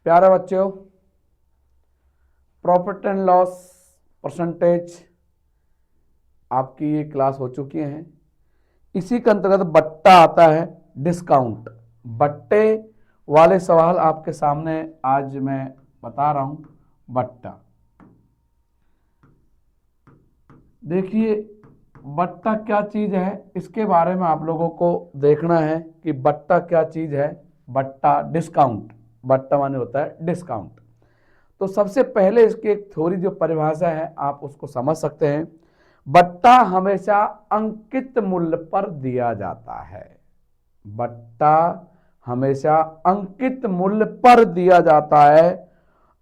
प्यारे बच्चों, profit and loss percentage आपकी ये क्लास हो चुकी है। इसी के अंतर्गत बट्टा आता है, डिस्काउंट। बट्टे वाले सवाल आपके सामने आज मैं बता रहा हूं। बट्टा देखिए, बट्टा क्या चीज है इसके बारे में आप लोगों को देखना है कि बट्टा क्या चीज है। बट्टा डिस्काउंट, बट्टा माने होता है डिस्काउंट। तो सबसे पहले इसकी एक थोड़ी जो परिभाषा है आप उसको समझ सकते हैं। बट्टा हमेशा अंकित मूल्य पर दिया जाता है। बट्टा हमेशा अंकित मूल्य पर दिया जाता है।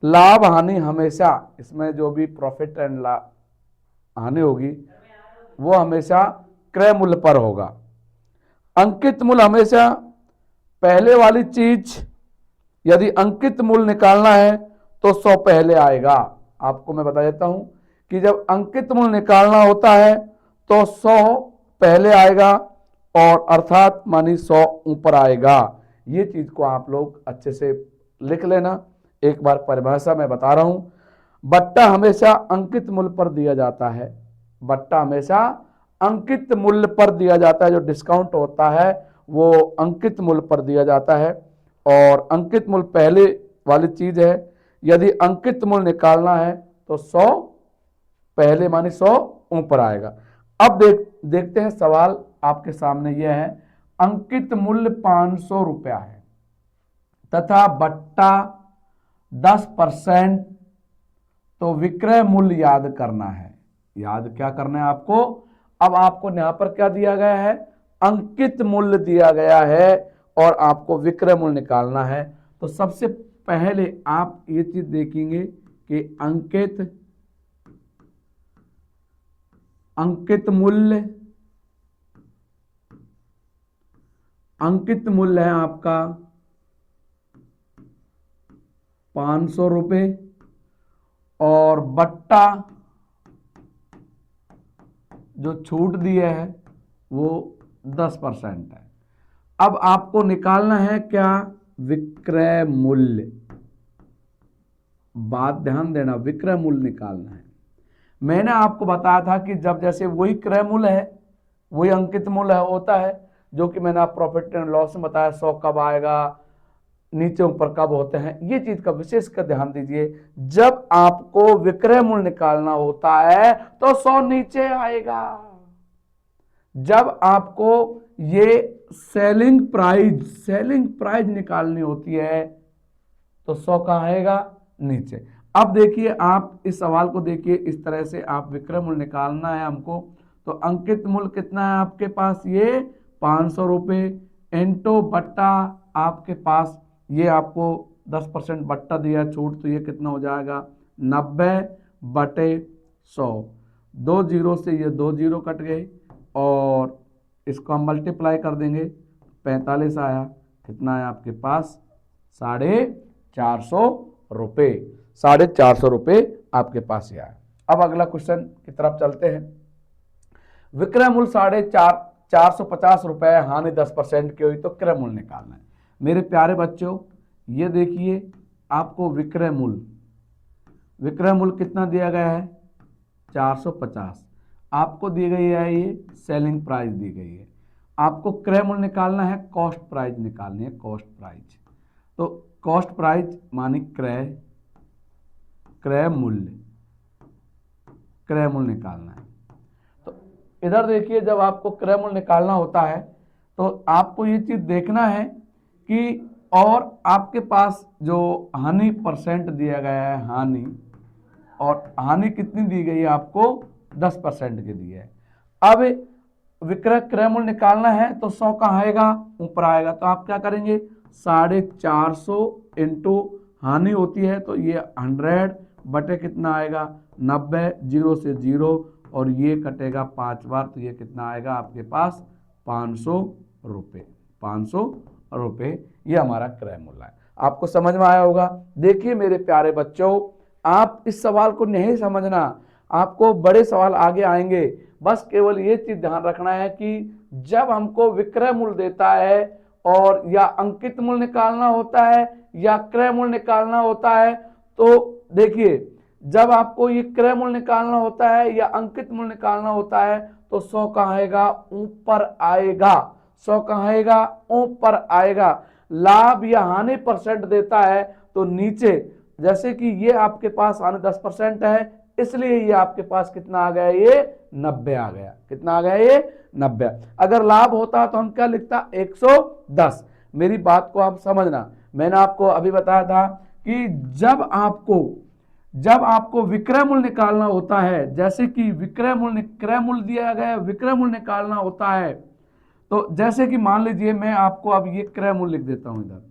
लाभ हानि हमेशा, इसमें जो भी प्रॉफिट एंड हानि होगी वो हमेशा क्रय मूल्य पर होगा। अंकित मूल्य हमेशा पहले वाली चीज, यदि अंकित मूल्य निकालना है तो 100 पहले आएगा। आपको मैं बता देता हूं कि जब अंकित मूल्य निकालना होता है तो 100 पहले आएगा और अर्थात मानी 100 ऊपर आएगा। ये चीज को आप लोग अच्छे से लिख लेना। एक बार परिभाषा मैं बता रहा हूं। बट्टा हमेशा अंकित मूल्य पर दिया जाता है। बट्टा हमेशा अंकित मूल्य पर दिया जाता है। जो डिस्काउंट होता है वो अंकित मूल्य पर दिया जाता है और अंकित मूल्य पहले वाली चीज है। यदि अंकित मूल्य निकालना है तो 100 पहले मानी 100 ऊपर आएगा। अब देखते हैं सवाल आपके सामने यह है। अंकित मूल्य 500 रुपया है तथा बट्टा 10%, तो विक्रय मूल्य याद करना है। याद क्या करना है आपको? अब आपको यहां पर क्या दिया गया है? अंकित मूल्य दिया गया है और आपको विक्रय मूल्य निकालना है। तो सबसे पहले आप ये चीज देखेंगे कि अंकित मूल्य है आपका 500 रुपये और बट्टा जो छूट दिए है वो 10% है। अब आपको निकालना है क्या? विक्रय मूल्य। बात ध्यान देना, विक्रय मूल्य निकालना है। मैंने आपको बताया था कि जब जैसे वही क्रय मूल्य है, वही अंकित मूल्य होता है, जो कि मैंने आप प्रॉफिट एंड लॉस में बताया 100 कब आएगा, नीचे ऊपर कब होते हैं। ये चीज का विशेष कर ध्यान दीजिए। जब आपको विक्रय मूल्य निकालना होता है तो 100 नीचे आएगा। जब आपको ये सेलिंग प्राइस निकालनी होती है तो 100 कहाँ आएगा? नीचे। अब देखिए, आप इस सवाल को देखिए, इस तरह से आप विक्रय मूल्य निकालना है हमको। तो अंकित मूल्य कितना है आपके पास? ये 500 रुपये इंटू बट्टा आपके पास ये आपको 10% बट्टा दिया छूट, तो ये कितना हो जाएगा? 90/100। 2 जीरो से ये 2 जीरो कट गए और इसको हम मल्टीप्लाई कर देंगे, 45 आया। कितना है आपके पास? 450 रुपये। 450 रुपये आपके पास ये आया। अब अगला क्वेश्चन की तरफ चलते हैं। विक्रय मूल्य 450 रुपये, हानि 10% की हुई तो क्रय मूल्य निकालना है। मेरे प्यारे बच्चों, ये देखिए, आपको विक्रय मूल्य कितना दिया गया है? 450। आपको दी गई है ये सेलिंग प्राइस दी गई है। आपको क्रय मूल्य निकालना है, कॉस्ट प्राइस निकालनी है, कॉस्ट प्राइस। तो कॉस्ट प्राइस मानी क्रय मूल्य निकालना है। तो इधर देखिए, जब आपको क्रय मूल्य निकालना होता है तो आपको ये चीज देखना है कि, और आपके पास जो हानि परसेंट दिया गया है, हानि, और हानि कितनी दी गई है आपको? 10% की दी है। अब विक्रय क्रय मूल्य निकालना है तो 100 कहाँ आएगा? ऊपर आएगा। तो आप क्या करेंगे? 450 इंटू हानि होती है तो ये 100 बटे कितना आएगा? 90। 0 से 0 और ये कटेगा 5 बार, तो ये कितना आएगा आपके पास? 500 रुपये। 500 रुपये ये हमारा क्रय मूल्य है। आपको समझ में आया होगा। देखिए मेरे प्यारे बच्चों, आप इस सवाल को नहीं समझना, आपको बड़े सवाल आगे आएंगे। बस केवल ये चीज ध्यान रखना है कि जब हमको विक्रय मूल्य देता है और या अंकित मूल्य निकालना होता है या क्रय मूल्य निकालना होता है। तो देखिए, जब आपको ये क्रय मूल्य निकालना होता है या अंकित मूल्य निकालना होता है तो 100 कहाँ आएगा, ऊपर आएगा। 100 कहाँ आएगा, ऊपर आएगा। लाभ या हानि परसेंट देता है तो नीचे, जैसे कि ये आपके पास हानि 10% है, इसलिए ये आपके पास कितना आ गया, ये 90 आ गया। कितना आ गया, ये 90। अगर लाभ होता तो हम क्या लिखता, 110। मेरी बात को आप समझना, मैंने आपको अभी बताया था कि जब आपको विक्रय मूल्य निकालना होता है, जैसे कि विक्रय मूल्य, क्रय मूल्य दिया गया है, विक्रय मूल्य निकालना होता है, तो जैसे कि मान लीजिए मैं आपको अब ये क्रय मूल्य लिख देता हूं इधर।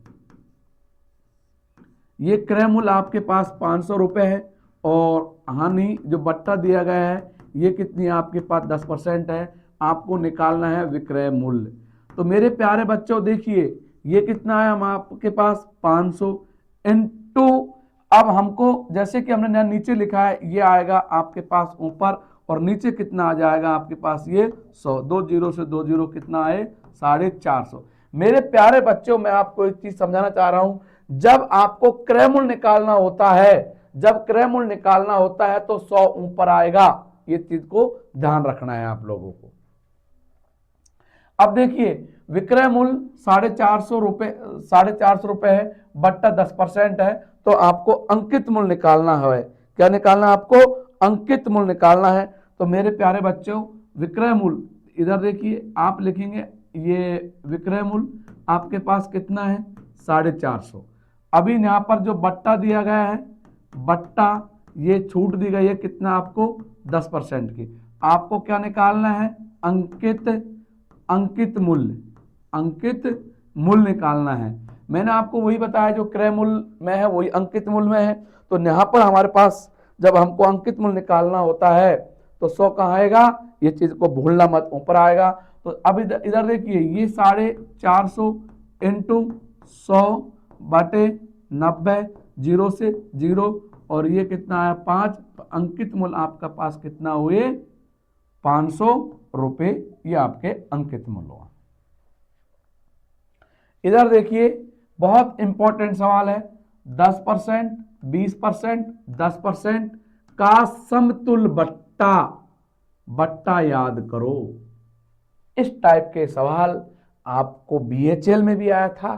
ये क्रय मूल्य आपके पास 500 रुपए है और हानि जो बट्टा दिया गया है ये कितनी है आपके पास, 10% है। आपको निकालना है विक्रय मूल्य। तो मेरे प्यारे बच्चों देखिए, ये कितना है हम आपके पास 500 इंटू, अब हमको जैसे कि हमने नीचे लिखा है ये आएगा आपके पास ऊपर, और नीचे कितना आ जाएगा आपके पास, ये 100। 2 जीरो से 2 जीरो कितना आए, 450। मेरे प्यारे बच्चों, मैं आपको एक चीज समझाना चाह रहा हूं, जब आपको क्रय मूल्य निकालना होता है, जब क्रय मूल्य निकालना होता है तो 100 ऊपर आएगा। ये चीज को ध्यान रखना है आप लोगों को। अब देखिए, विक्रय मूल्य 450 रुपए है, बट्टा 10% है, तो आपको अंकित मूल्य निकालना है। क्या निकालना है आपको, अंकित मूल्य निकालना है। तो मेरे प्यारे बच्चों, विक्रय मूल्य इधर देखिए, आप लिखेंगे ये विक्रय मूल्य आपके पास कितना है, 450। अभी यहां पर जो बट्टा दिया गया है, बट्टा ये छूट दी गई है कितना आपको, 10% की। आपको क्या निकालना है, अंकित मूल्य निकालना है। मैंने आपको वही बताया जो क्रय मूल्य में है वही अंकित मूल्य में है। तो यहाँ पर हमारे पास जब हमको अंकित मूल्य निकालना होता है तो 100 कहाँ आएगा, ये चीज को भूलना मत, ऊपर आएगा। तो अब इधर देखिए, ये 450 इंटू 100 बटे 90, जीरो से जीरो, और ये कितना है 5। तो अंकित मूल्य आपका पास कितना हुए, 500 रुपए। ये आपके अंकित मूल्य हुआ। इधर देखिए, बहुत इंपॉर्टेंट सवाल है, 10%, 20%, 10% का समतुल्य बट्टा याद करो। इस टाइप के सवाल आपको बीएचएल में भी आया था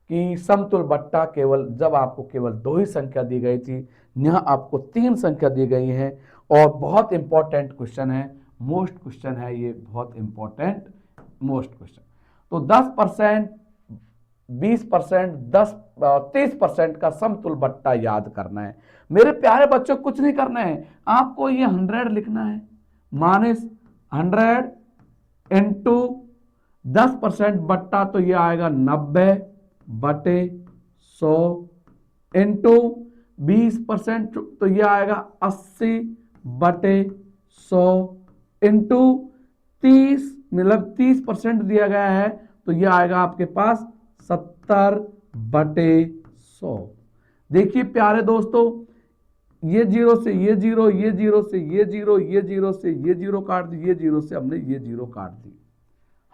कि समतुल्य बट्टा केवल जब आपको केवल 2 ही संख्या दी गई थी, यहां आपको 3 संख्या दी गई है। और बहुत इंपॉर्टेंट क्वेश्चन है, मोस्ट क्वेश्चन है ये, बहुत इंपॉर्टेंट मोस्ट क्वेश्चन। तो 10%, 20%, 30% का समतुल्य बट्टा याद करना है। मेरे प्यारे बच्चों, कुछ नहीं करना है, आपको ये 100 लिखना है, माइनस 100 इंटू 10% बट्टा, तो ये आएगा 90 बटे 100 इंटू 20%, तो ये आएगा 80 बटे 100 इंटू 30, मतलब 30% दिया गया है तो ये आएगा आपके पास 70 बटे 100। देखिए प्यारे दोस्तों, ये जीरो से ये जीरो, ये जीरो से ये जीरो, ये जीरो से ये जीरो काट दी, ये जीरो से हमने ये जीरो काट दी।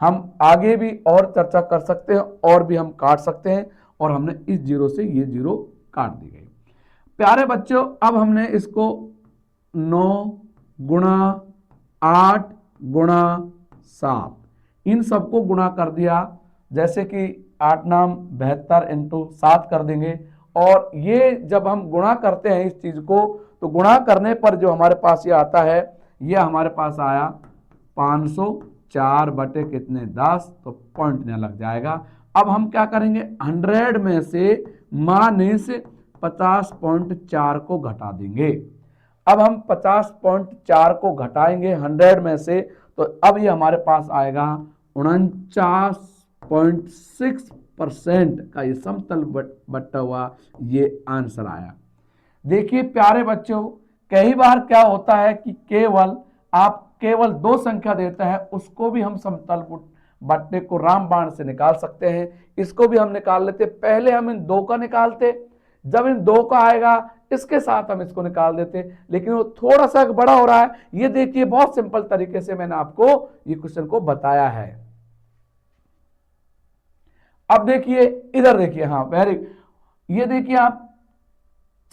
हम आगे भी और चर्चा कर सकते हैं, और भी हम काट सकते हैं, और हमने इस जीरो से ये जीरो काट दी गई। प्यारे बच्चों, अब हमने इसको 9 गुणा 8 गुणा 7 इन सबको गुणा कर दिया, जैसे कि 8 नाम 72 इंटू 7 कर देंगे। और ये जब हम गुणा करते हैं इस चीज को, तो गुणा करने पर जो हमारे पास ये आता है, ये हमारे पास आया 504 बटे कितने 10, तो पॉइंट यहाँ लग जाएगा। अब हम क्या करेंगे, 100 में से माइनस 50.4 को घटा देंगे। अब हम 50.4 को घटाएंगे 100 में से, तो अब ये हमारे पास आएगा 49.6% का ये समतल बट्टा हुआ, ये आंसर आया। देखिए प्यारे बच्चों, कई बार क्या होता है कि केवल 2 संख्या देता है, उसको भी हम समतल बट्टे को रामबाण से निकाल सकते हैं। इसको भी हम निकाल लेते, पहले हम इन 2 का निकालते, जब इन 2 का आएगा इसके साथ हम इसको निकाल देते, लेकिन वो थोड़ा सा बड़ा हो रहा है। ये देखिए, बहुत सिंपल तरीके से मैंने आपको ये क्वेश्चन को बताया है। अब देखिए इधर देखिए, हाँ वेरी, ये देखिए आप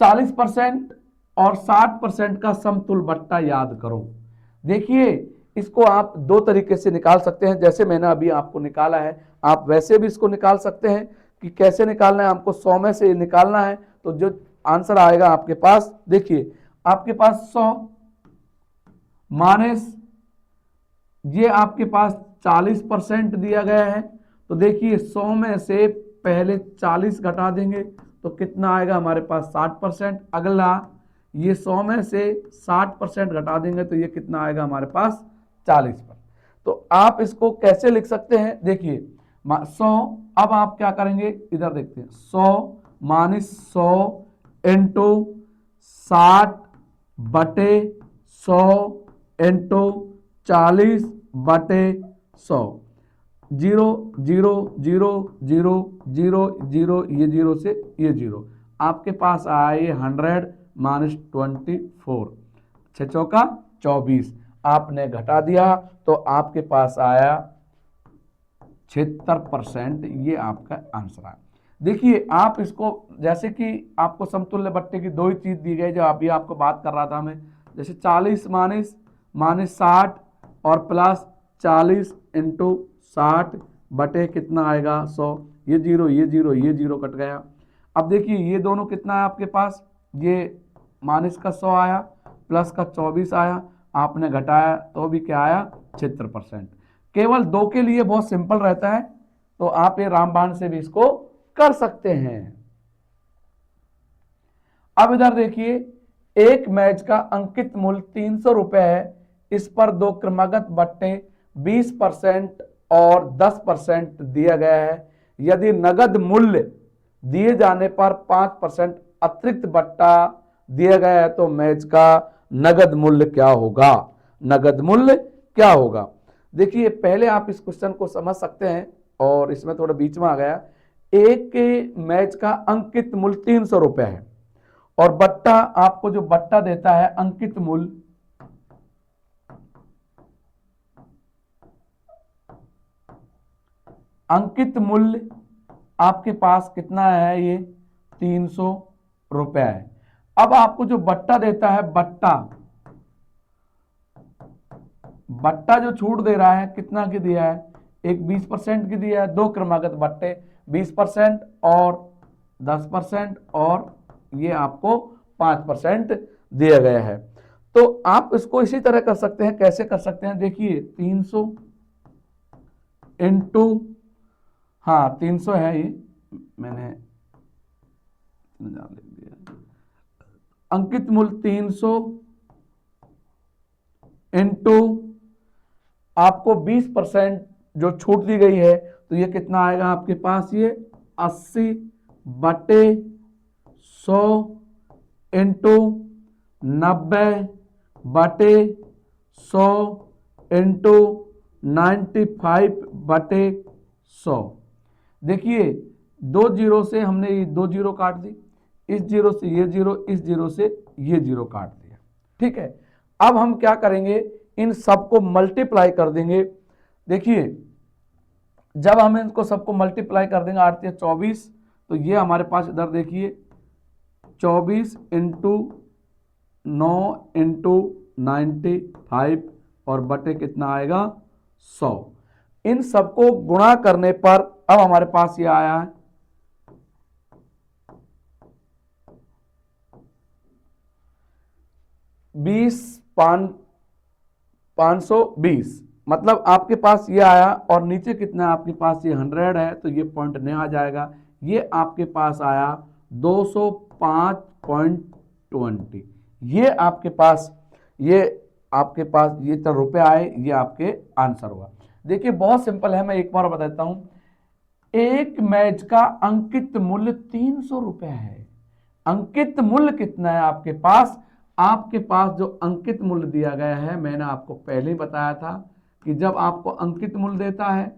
40% और 60% का समतुल्य बट्टा याद करो। देखिए इसको आप दो तरीके से निकाल सकते हैं, जैसे मैंने अभी आपको निकाला है, आप वैसे भी इसको निकाल सकते हैं। कि कैसे निकालना है, आपको 100 में से निकालना है, तो जो आंसर आएगा आपके पास, देखिए आपके पास 100 माइनस ये आपके पास 40% दिया गया है, तो देखिए 100 में से पहले 40 घटा देंगे तो कितना आएगा हमारे पास 60%। अगला ये 100 में से 60% घटा देंगे तो ये कितना आएगा हमारे पास 40%। तो आप इसको कैसे लिख सकते हैं, देखिए 100, अब आप क्या करेंगे इधर देखते हैं, 100 माइनस 100 इंटू 60 बटे 100 इंटू 40 बटे 100, 0 0 0 0 0 0, ये 0 से ये 0, आपके पास आया ये 100 माइनस 24, 6 चौका 24, आपने घटा दिया तो आपके पास आया 76%, ये आपका आंसर है। देखिए आप इसको, जैसे कि आपको समतुल्य बट्टे की दो ही चीज दी गई, जो अभी आपको बात कर रहा था मैं, जैसे 40 माइनस 60 और प्लस 40 इंटू 60 बटे कितना आएगा 100, ये 0 ये 0 ये 0 कट गया। अब देखिए ये दोनों कितना है आपके पास, ये माइनस का 100 आया, प्लस का 24 आया, आपने घटाया तो भी क्या आया 76%। केवल दो के लिए बहुत सिंपल रहता है, तो आप ये रामबाण से भी इसको कर सकते हैं। अब इधर देखिए, एक मैच का अंकित मूल्य 300 रुपए है, इस पर दो क्रमागत बट्टे 20% और 10% दिया गया है। यदि नगद मूल्य दिए जाने पर 5% अतिरिक्त बट्टा दिया गया है तो मैच का नगद मूल्य क्या होगा, नगद मूल्य क्या होगा। देखिए पहले आप इस क्वेश्चन को समझ सकते हैं, और इसमें थोड़ा बीच में आ गया, एक के मैच का अंकित मूल्य 300 रुपए है, और बट्टा आपको जो बट्टा देता है अंकित मूल्य, अंकित मूल्य आपके पास कितना है, ये 300 रुपए है। अब आपको जो बट्टा देता है, बट्टा जो छूट दे रहा है कितना की दिया है, एक 20% की दिया है, दो क्रमागत बट्टे 20% और 10% और ये आपको 5% दिया गया है। तो आप इसको इसी तरह कर सकते हैं, कैसे कर सकते हैं, देखिए 300 इंटू, हाँ 300 है ये, मैंने लिख दिया, अंकित मूल्य 300 इंटू आपको 20% जो छूट दी गई है, तो ये कितना आएगा आपके पास, ये 80 बटे 100 इंटू 90 बटे 100 इंटू 95 बटे 100। देखिए दो जीरो से हमने ये दो जीरो काट दी, इस जीरो से ये जीरो, इस जीरो से ये जीरो काट दिया, ठीक है। अब हम क्या करेंगे, इन सबको मल्टीप्लाई कर देंगे। देखिए जब हम इनको सबको मल्टीप्लाई कर देंगे, 8 × 24, तो ये हमारे पास इधर देखिए 24 इंटू 9 इंटू 95 और बटे कितना आएगा 100। इन सबको गुणा करने पर अब हमारे पास ये आया है 520, मतलब आपके पास ये आया, और नीचे कितना है आपके पास, ये 100 है तो ये पॉइंट नहीं आ जाएगा, ये आपके पास आया 205.20। ये आपके पास ये रुपए आए, ये आपके आंसर हुआ। देखिए बहुत सिंपल है, मैं एक बार बता देता हूं। एक मैच का अंकित मूल्य 300 रुपए है, अंकित मूल्य कितना है आपके पास, आपके पास जो अंकित मूल्य दिया गया है, मैंने आपको पहले ही बताया था कि जब आपको अंकित मूल्य देता है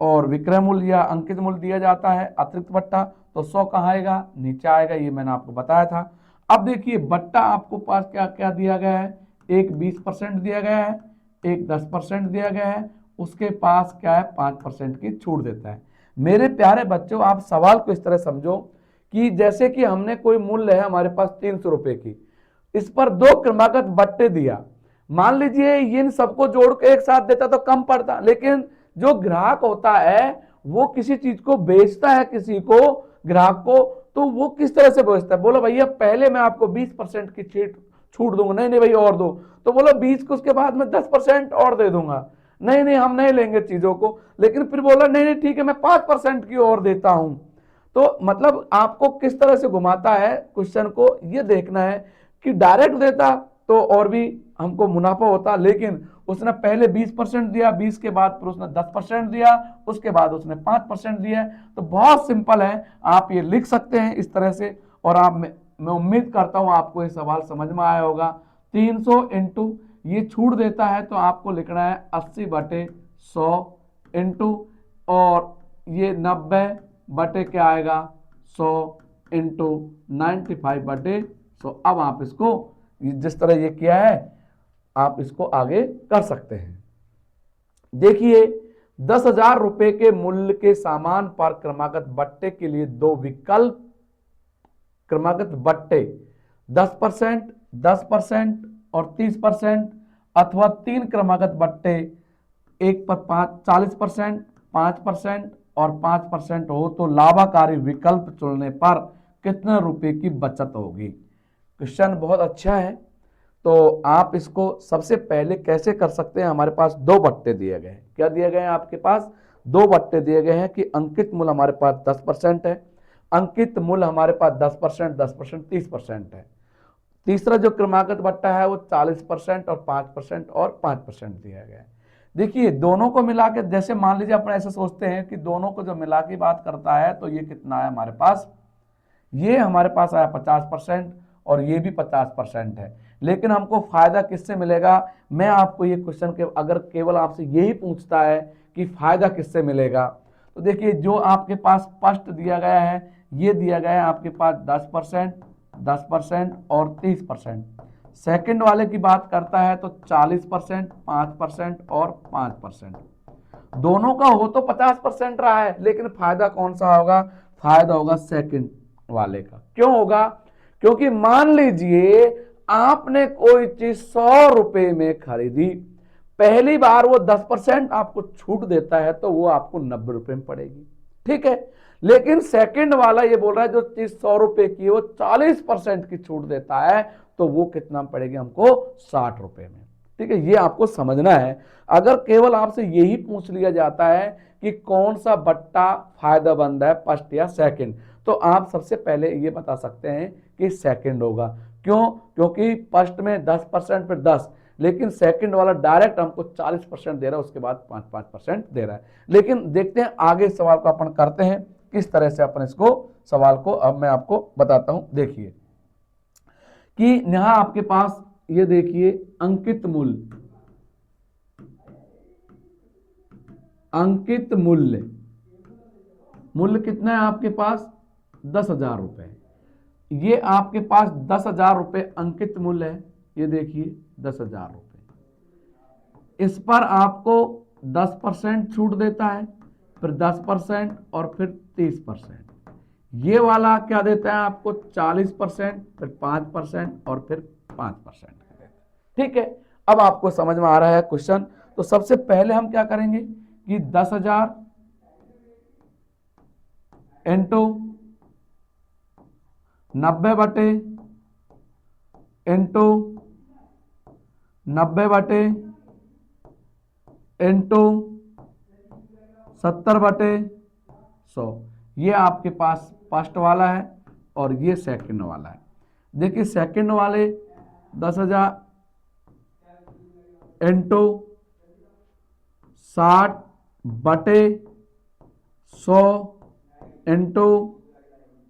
और विक्रय मूल्य या अंकित मूल्य दिया जाता है अतिरिक्त बट्टा, तो 100 कहाँ आएगा, नीचे आएगा, ये मैंने आपको बताया था। अब देखिए बट्टा आपको पास क्या क्या दिया गया है, एक 20% दिया गया है, एक 10% दिया गया है, उसके पास क्या है 5% की छूट देता है। मेरे प्यारे बच्चों, आप सवाल को इस तरह समझो कि जैसे कि हमने कोई मूल्य है हमारे पास 300 रुपए की, इस पर 2 क्रमागत बट्टे दिया। मान लीजिए इन सबको जोड़ के एक साथ देता तो कम पड़ता, लेकिन जो ग्राहक होता है वो किसी चीज को बेचता है किसी को, ग्राहक को, तो वो किस तरह से बेचता है? बोलो भैया पहले मैं आपको 20% की छूट दूंगा। नहीं नहीं भैया और दो। तो बोलो 20 को उसके बाद में 10% और दे दूंगा। नहीं नहीं हम नहीं लेंगे चीजों को। लेकिन फिर बोला नहीं नहीं ठीक है मैं 5% की और देता हूं। तो मतलब आपको किस तरह से घुमाता है क्वेश्चन को, ये देखना है कि डायरेक्ट देता तो और भी हमको मुनाफा होता, लेकिन उसने पहले 20% दिया, 20 के बाद फिर उसने 10% दिया, उसके बाद उसने 5% दिया। तो बहुत सिंपल है, आप ये लिख सकते हैं इस तरह से। और आप मैं उम्मीद करता हूं आपको ये सवाल समझ में आया होगा। 300 इंटू ये छूट देता है तो आपको लिखना है 80/100 इंटू, और ये 90 क्या आएगा 100 इंटू 95/100। अब आप इसको जिस तरह ये किया है आप इसको आगे कर सकते हैं। देखिए 10,000 रुपए के मूल्य के सामान पर क्रमागत बट्टे के लिए 2 विकल्प क्रमागत बट्टे 10%, 10% और 30%, अथवा 3 क्रमागत बट्टे, एक पर 40%, 5% और 5% हो तो लाभकारी विकल्प चुनने पर कितने रुपए की बचत होगी? क्वेश्चन बहुत अच्छा है। तो आप इसको सबसे पहले कैसे कर सकते हैं? हमारे पास 2 बट्टे दिए गए हैं। क्या दिए गए हैं? आपके पास 2 बट्टे दिए गए हैं कि अंकित मूल्य हमारे पास 10% है, अंकित मूल्य हमारे पास 10%, 10%, 30% है। तीसरा जो क्रमागत बट्टा है वो 40% और 5% और 5% दिया गया है। देखिए दोनों को मिला के, जैसे मान लीजिए अपन ऐसे सोचते हैं कि दोनों को जब मिला के बात करता है तो ये कितना है हमारे पास, ये हमारे पास आया 50% और ये भी 50% है। लेकिन हमको फायदा किससे मिलेगा? मैं आपको ये क्वेश्चन के अगर केवल आपसे यही पूछता है कि फायदा किससे मिलेगा, तो देखिए जो आपके पास स्पष्ट दिया गया है, ये दिया गया है आपके पास 10%, 10% और 30%। सेकंड वाले की बात करता है तो 40%, 5% और 5%। दोनों का हो तो 50% रहा है, लेकिन फायदा कौन सा होगा? फायदा होगा सेकंड वाले का। क्यों होगा? क्योंकि मान लीजिए आपने कोई चीज 100 रुपए में खरीदी, पहली बार वो 10% आपको छूट देता है तो वो आपको 90 रुपए में पड़ेगी, ठीक है। लेकिन सेकंड वाला ये बोल रहा है जो चीज 100 रुपए की वो 40% की छूट देता है तो वो कितना पड़ेगी हमको? 60 रुपए में, ठीक है। ये आपको समझना है। अगर केवल आपसे यही पूछ लिया जाता है कि कौन सा बट्टा फायदेमंद है, फर्स्ट या सेकंड, तो आप सबसे पहले ये बता सकते हैं कि सेकंड होगा। क्यों? क्योंकि फर्स्ट में 10% फिर 10, लेकिन सेकंड वाला डायरेक्ट हमको 40% दे रहा है, उसके बाद 5-5% दे रहा है। लेकिन देखते हैं आगे सवाल को अपन करते हैं किस तरह से अपन इसको सवाल को अब मैं आपको बताता हूं। देखिए कि यहां आपके पास ये देखिए अंकित मूल्य, अंकित मूल्य, मूल्य कितना है आपके पास? 10,000 रुपए। ये आपके पास 10,000 रुपए अंकित मूल्य है। ये देखिए 10,000 रुपए, इस पर आपको 10% छूट देता है, फिर 10% और फिर 30%। ये वाला क्या देता है आपको? 40%, फिर 5% और फिर 5%। ठीक है। अब आपको समझ में आ रहा है क्वेश्चन। तो सबसे पहले हम क्या करेंगे कि 10,000 इंटू 90 बटे इंटू 90 बटे इंटू 70 बटे 100, ये आपके पास फर्स्ट वाला है और ये सेकंड वाला है। देखिए सेकंड वाले 10,000 इंटू 60 बटे 100 इंटू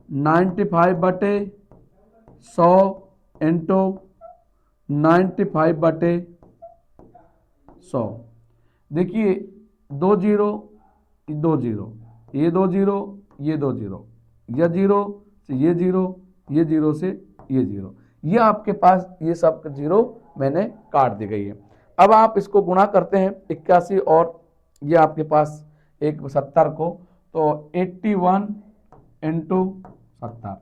95 बटे 100 इंटू 95 बटे 100। देखिए 2 जीरो, 2 जीरो, ये 2 जीरो, ये 2 जीरो, यह जीरो से ये जीरो, ये जीरो से ये जीरो, ये आपके पास ये सब जीरो मैंने काट दी गई है। अब आप इसको गुणा करते हैं 81 और ये आपके पास 170 को, तो 81 इंटू 70,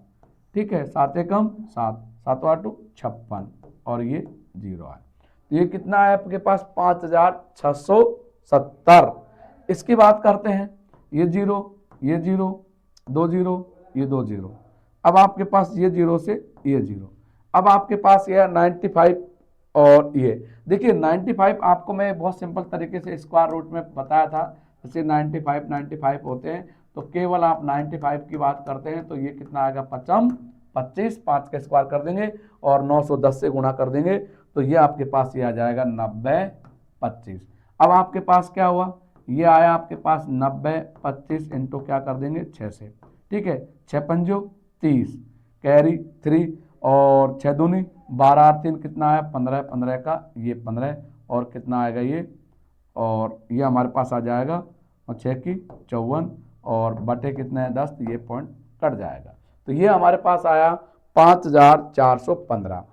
ठीक है, 7 एकम 7, 7 8 56 और ये 0 है। तो ये कितना है आपके पास 5670। इसकी बात करते हैं, ये 0, ये 0, 2 0, ये 2 0। अब आपके पास ये 0 से ये 0। अब आपके पास ये 95 और ये देखिए 95 आपको मैं बहुत सिंपल तरीके से स्क्वायर रूट में बताया था। जैसे 95 95 होते हैं तो केवल आप 95 की बात करते हैं तो ये कितना आएगा 25, 5 का स्क्वायर कर देंगे और 910 से गुणा कर देंगे तो ये आपके पास ये आ जाएगा 90 25। अब आपके पास क्या हुआ, ये आया आपके पास 90 25 इंटू क्या कर देंगे 6 से, ठीक है, 6 पंजो 30, कैरी 3 और 6 दूनी 12 और 3 कितना आया 15, 15 का ये 15 और कितना आएगा ये, और ये हमारे पास आ जाएगा और 6 की 54 और बटे कितने हैं 10, तो ये पॉइंट कट जाएगा। तो ये हमारे पास आया 5415।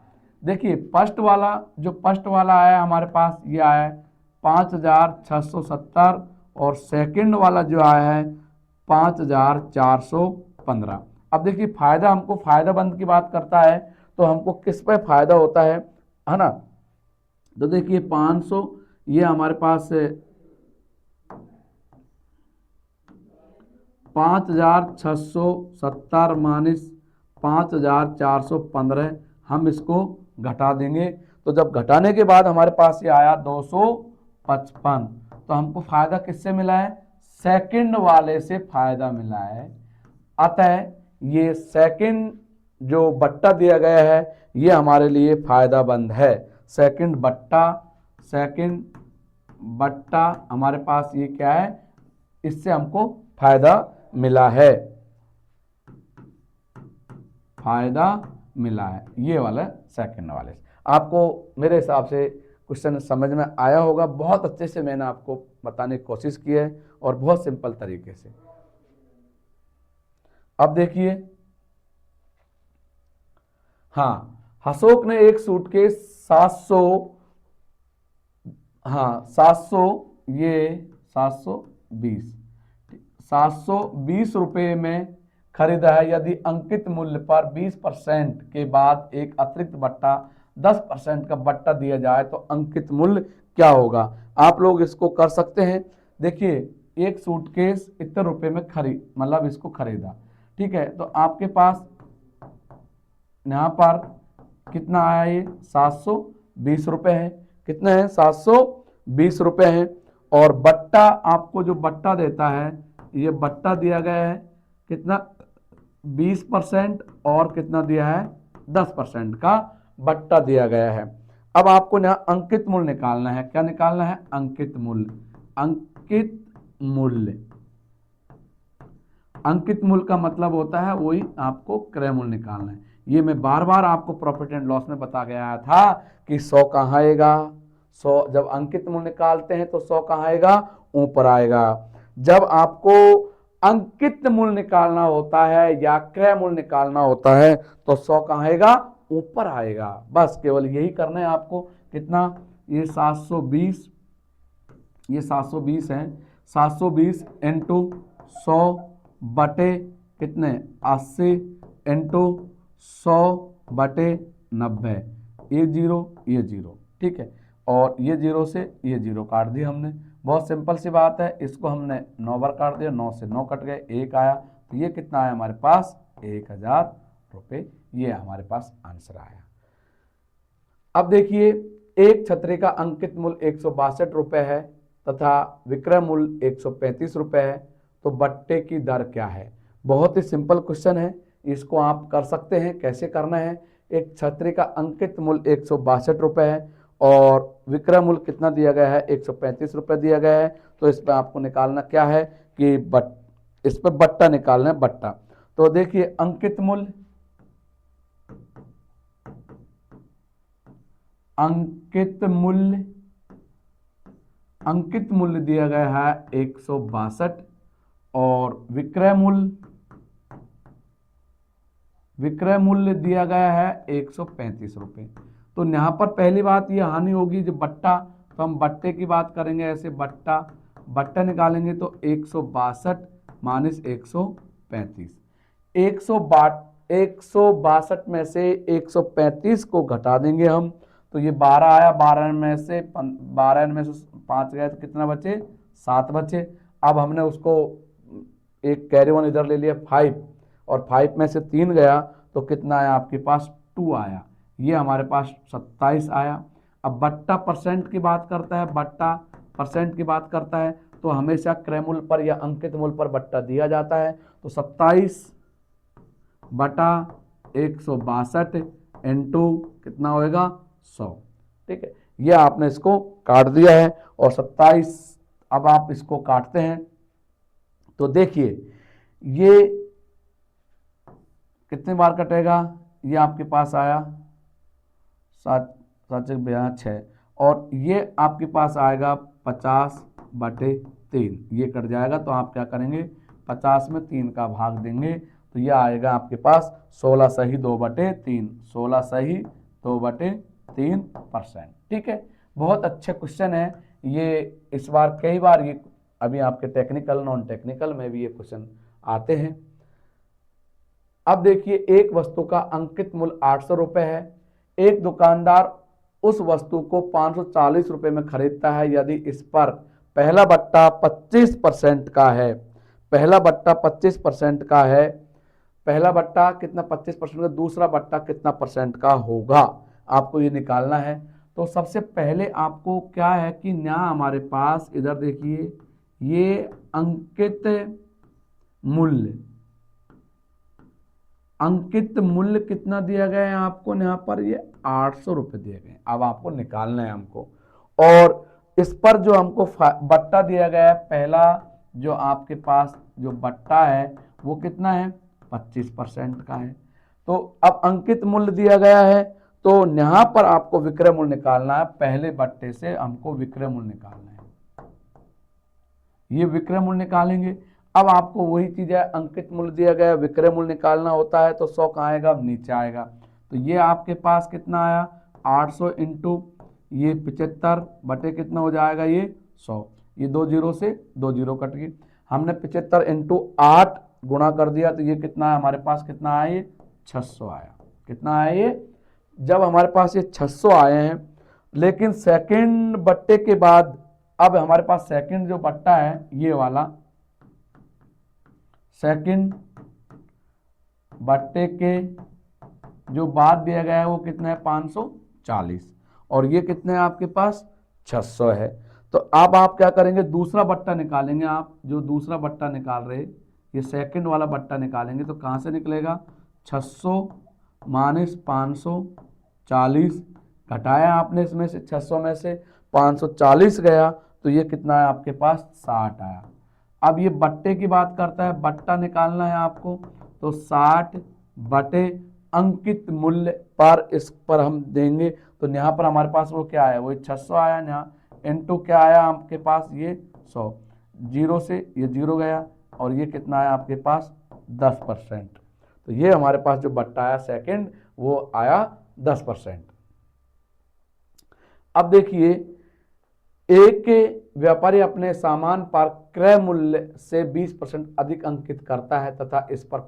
देखिए फर्स्ट वाला आया हमारे पास ये आया 5670 और सेकंड वाला जो आया है 5415। अब देखिए फायदा, हमको फायदाबंद की बात करता है तो हमको किस पे फायदा होता है ना। तो देखिए 500 ये हमारे पास 5670 माइनस 5415 हम इसको घटा देंगे। तो जब घटाने के बाद हमारे पास ये आया 255, तो हमको फायदा किससे मिला है, सेकंड वाले से फायदा मिला है। अतः ये सेकंड जो बट्टा दिया गया है ये हमारे लिए फायदाबंद है। सेकंड बट्टा हमारे पास ये क्या है, इससे हमको फायदा मिला है, ये वाला सेकंड वाले। आपको मेरे हिसाब से क्वेश्चन समझ में आया होगा। बहुत अच्छे से मैंने आपको बताने की कोशिश की है और बहुत सिंपल तरीके से। अब देखिए, हाँ, अशोक ने एक सूटकेस 720 रुपए में खरीदा है। यदि अंकित मूल्य पर 20% के बाद एक अतिरिक्त बट्टा 10% का बट्टा दिया जाए तो अंकित मूल्य क्या होगा। आप लोग इसको कर सकते हैं। देखिए एक सूटकेस इतने रुपए में मतलब इसको खरीदा, ठीक है, तो आपके पास यहाँ पर कितना आया, ये 720 रुपए है। कितना है, 720 रुपए है। और बट्टा, आपको जो बट्टा देता है, ये बट्टा दिया गया है कितना 20% और कितना दिया है 10% का बट्टा दिया गया है। अब आपको यहाँ अंकित मूल्य निकालना है। क्या निकालना है, अंकित मूल्य का मतलब होता है वही आपको क्रय मूल्य निकालना है। ये मैं बार बार आपको प्रॉफिट एंड लॉस में बता गया था कि 100 कहाँ आएगा, 100 जब अंकित मूल्य निकालते हैं तो 100 कहाँ आएगा, ऊपर आएगा। जब आपको अंकित मूल्य निकालना होता है या क्रय मूल्य निकालना होता है तो 100 कहाँ आएगा, ऊपर आएगा। बस केवल यही करना है आपको। कितना, ये 720 है, 720 इंटू 100 बटे कितने 80 इंटू 100 बटे 90, ये 0, ठीक है, और ये 0 से ये 0 काट दिया हमने। बहुत सिंपल सी बात है, इसको हमने 9 बार काट दिया, 9 से 9 कट गए, 1 आया, तो ये कितना आया हमारे पास 1000 रुपये। ये हमारे पास आंसर आया। अब देखिए एक छतरी का अंकित मूल्य 162 रुपये है तथा विक्रय मूल्य 135 रुपये है, तो बट्टे की दर क्या है। बहुत ही सिंपल क्वेश्चन है, इसको आप कर सकते हैं। कैसे करना है, एक छतरी का अंकित मूल्य 162 रुपये है और विक्रय मूल्य कितना दिया गया है 135 रुपये दिया गया है। तो इस पर आपको निकालना क्या है कि इस पर बट्टा निकालना है, बट्टा। तो देखिए अंकित मूल्य दिया गया है 162 और विक्रय मूल्य दिया गया है 135 रुपये। तो यहाँ पर पहली बात ये हानि होगी जो बट्टा, तो हम बट्टे की बात करेंगे। ऐसे बट्टा निकालेंगे तो 162 माइनस 135। 162 में से 135 को घटा देंगे हम, तो ये 12 आया। 12 में से 5 गए तो कितना बचे? 7 बचे। अब हमने उसको एक कैरी वन इधर ले लिया 5, और 5 में से 3 गया तो कितना आया आपके पास? 2 आया। ये हमारे पास 27 आया। अब बट्टा परसेंट की बात करता है, बट्टा परसेंट की बात करता है तो हमेशा क्रय मूल्य पर या अंकित मूल्य पर बट्टा दिया जाता है। तो 27 बटा 162 इंटू कितना होएगा? 100। ठीक है, ये आपने इसको काट दिया है। और 27 अब आप इसको काटते हैं तो देखिए ये कितने बार कटेगा? ये आपके पास आया 7 7 6, और ये आपके पास आएगा 50/3, ये कट जाएगा। तो आप क्या करेंगे? 50 में 3 का भाग देंगे तो ये आएगा आपके पास 16 सही 2/3, 16 सही 2/3%। ठीक है, बहुत अच्छे क्वेश्चन है ये। इस बार कई बार ये अभी आपके टेक्निकल नॉन टेक्निकल में भी ये क्वेश्चन आते हैं। अब देखिए, एक वस्तु का अंकित मूल्य 800 रुपये है। एक दुकानदार उस वस्तु को 540 रुपये में खरीदता है। यदि इस पर पहला बट्टा 25% का है, पहला बट्टा 25% का है, पहला बट्टा कितना? 25% का। दूसरा बट्टा कितना परसेंट का होगा? आपको ये निकालना है। तो सबसे पहले आपको क्या है कि यहाँ हमारे पास इधर देखिए ये अंकित मूल्य, अंकित मूल्य कितना दिया गया है आपको? यहाँ पर ये 800 रुपये दिए गए। अब आपको निकालना है हमको, और इस पर जो हमको बट्टा दिया गया है, पहला जो आपके पास जो बट्टा है वो कितना है? 25% का है। तो अब अंकित मूल्य दिया गया है तो यहाँ पर आपको विक्रय मूल्य निकालना है। पहले बट्टे से हमको विक्रय मूल्य निकालना है, ये विक्रय मूल्य निकालेंगे। अब आपको वही चीज है, अंकित मूल्य दिया गया, विक्रय मूल्य निकालना होता है। तो 100 कहाँ आएगा? नीचे आएगा। तो ये आपके पास कितना आया? 800 इंटू ये 75 बटे कितना हो जाएगा? ये 100। ये 2 जीरो से 2 जीरो कट गई। हमने 75 इंटू 8 गुणा कर दिया तो ये कितना है हमारे पास? कितना आया? ये 600 आया। कितना आया ये? जब हमारे पास ये 600 आए हैं, लेकिन सेकंड बट्टे के बाद अब हमारे पास सेकंड जो बट्टा है ये वाला, सेकंड बट्टे के जो बाद दिया गया है वो कितना है? 540, और ये कितने हैं आपके पास? 600 है। तो अब आप क्या करेंगे? दूसरा बट्टा निकालेंगे। आप जो दूसरा बट्टा निकाल रहे, ये सेकंड वाला बट्टा निकालेंगे तो कहाँ से निकलेगा? 600 माइनस 540, घटाया आपने इसमें से 600 में से 540 गया तो ये कितना है आपके पास? 60 आया। अब ये बट्टे की बात करता है, बट्टा निकालना है आपको। तो 60 बटे अंकित मूल्य पर इस पर हम देंगे तो यहाँ पर हमारे पास वो क्या आया? वो 600 आया। यहाँ इंटू क्या आया आपके पास? ये 100। जीरो से ये जीरो गया और ये कितना आया आपके पास? 10%। तो ये हमारे पास जो बट्टा आया सेकंड वो आया 10%। अब देखिए, एक व्यापारी अपने सामान पर क्रय मूल्य से 20% अधिक अंकित करता है तथा इस पर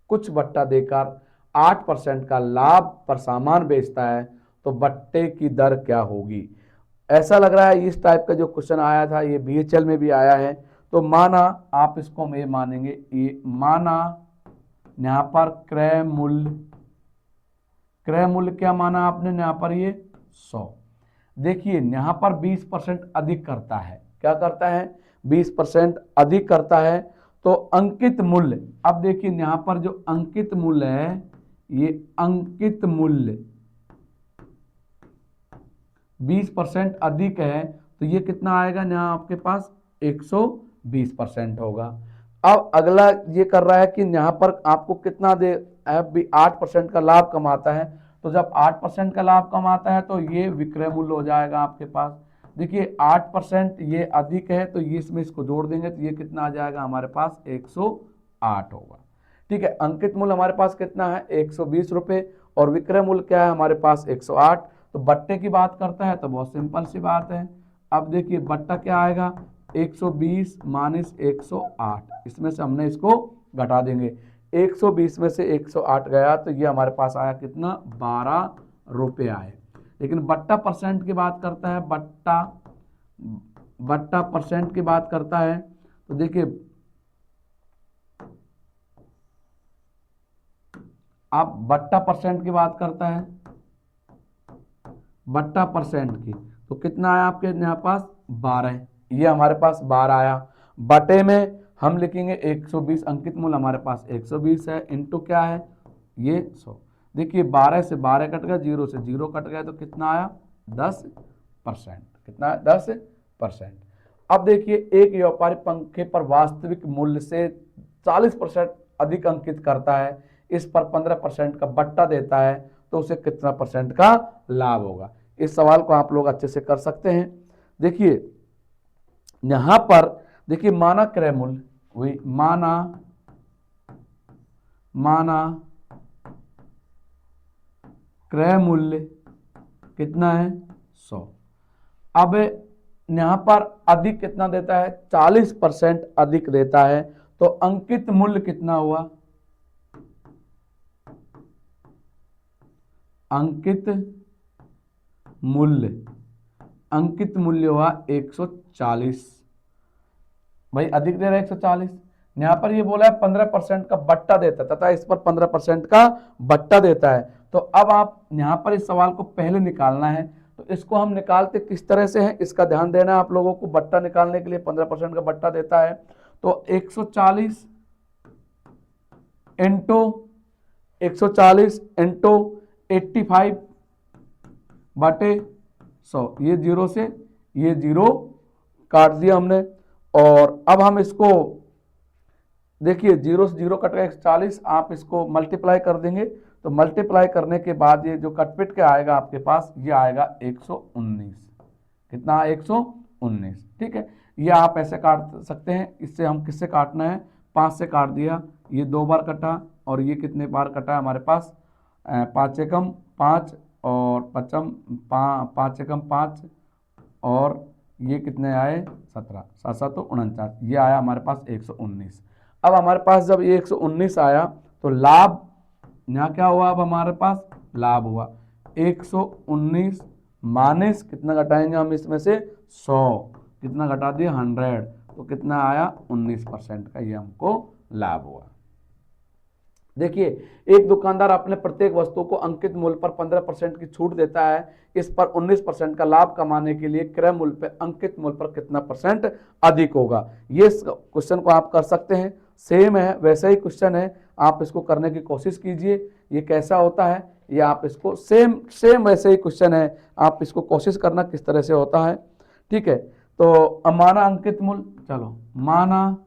कुछ बट्टा देकर 8% का लाभ पर सामान बेचता है, तो बट्टे की दर क्या होगी? ऐसा लग रहा है इस टाइप का जो क्वेश्चन आया था ये बीएचएल में भी आया है। तो माना आप इसको ये मानेंगे, ये माना यहाँ पर क्रय मूल्य, क्रय मूल्य क्या माना आपने यहाँ पर? ये 100। देखिए यहाँ पर 20% अधिक करता है। क्या करता है? 20% अधिक करता है। तो अंकित मूल्य, अब देखिए यहाँ पर जो अंकित मूल्य है, ये अंकित मूल्य 20% अधिक है तो ये कितना आएगा? यहाँ आपके पास 120% होगा। अब अगला ये कर रहा है कि यहाँ पर आपको कितना दे? 8% का लाभ कमाता है। तो जब 8% का लाभ कमाता है तो ये विक्रय मूल्य हो जाएगा आपके पास। देखिए 8% ये अधिक है तो ये इसमें इसको जोड़ देंगे तो ये कितना आ जाएगा हमारे पास? 108 होगा। ठीक है, अंकित मूल्य हमारे पास कितना है? 120 रुपये, और विक्रय मूल्य क्या है हमारे पास? 108। तो बट्टे की बात करता है तो बहुत सिंपल सी बात है। अब देखिए बट्टा क्या आएगा? 120 माइनस 108, इसमें से हमने इसको घटा देंगे। 120 में से 108 गया तो ये हमारे पास आया कितना, 12 रुपये आए। लेकिन बट्टा परसेंट की बात करता है, बट्टा परसेंट की बात करता है तो देखिए आप बट्टा परसेंट की बात करता है, बट्टा परसेंट की, तो कितना आया आपके यहाँ पास 12, ये हमारे पास 12 आया। बटे में हम लिखेंगे 120, अंकित मूल्य हमारे पास 120 है, इंटू क्या है ये 100। देखिए 12 से 12 कट गया, 0 से 0 कट गया, तो कितना आया 10%। कितना है 10%। अब देखिए एक व्यापारी पंखे पर वास्तविक मूल्य से 40% अधिक अंकित करता है, इस पर 15% का बट्टा देता है, तो उसे कितना परसेंट का लाभ होगा। इस सवाल को आप लोग अच्छे से कर सकते हैं। देखिए यहां पर देखिए माना क्रय मूल्य, वही माना क्रय मूल्य कितना है 100। अब यहां पर अधिक कितना देता है, 40% अधिक देता है, तो अंकित मूल्य कितना हुआ, अंकित मूल्य हुआ 140। भाई अधिक दे रहा है 140, यहां पर ये बोला है 15% का बट्टा देता है तथा इस पर 15% का बट्टा देता है। तो अब आप यहां पर इस सवाल को पहले निकालना है, तो इसको हम निकालते किस तरह से है, इसका ध्यान देना है आप लोगों को। बट्टा निकालने के लिए 15% का बट्टा देता है, तो 140 इंटू 85 बटे 100, ये 0 से ये 0 काट दिया हमने। और अब हम इसको देखिए 0 से 0 कट गया 140, आप इसको मल्टीप्लाई कर देंगे, तो मल्टीप्लाई करने के बाद ये जो कटपिट के आएगा आपके पास, ये आएगा 119। कितना 119, ठीक है। ये आप ऐसे काट सकते हैं। इससे हम किससे काटना है, 5 से काट दिया, ये 2 बार कटा, और ये कितने बार कटा है हमारे पास, 5 एकम 5 और 5 एकम 5, और ये कितने आए 17, 7 7 तो 49, ये आया हमारे पास 119। अब हमारे पास जब ये 119 आया तो लाभ यहाँ क्या हुआ, अब हमारे पास लाभ हुआ 119 माइनस कितना घटाएंगे हम इसमें से 100, कितना घटा दिया 100, तो कितना आया 19% का ये हमको लाभ हुआ। देखिए एक दुकानदार अपने प्रत्येक वस्तु को अंकित मूल्य पर 15% की छूट देता है, इस पर 19% का लाभ कमाने के लिए क्रय मूल्य पर अंकित मूल्य पर कितना परसेंट अधिक होगा। ये क्वेश्चन को आप कर सकते हैं, सेम है वैसा ही क्वेश्चन है, आप इसको करने की कोशिश कीजिए। ये कैसा होता है, ये आप इसको सेम वैसे ही क्वेश्चन है, आप इसको कोशिश करना किस तरह से होता है, ठीक है। तो माना अंकित मूल्य, चलो माना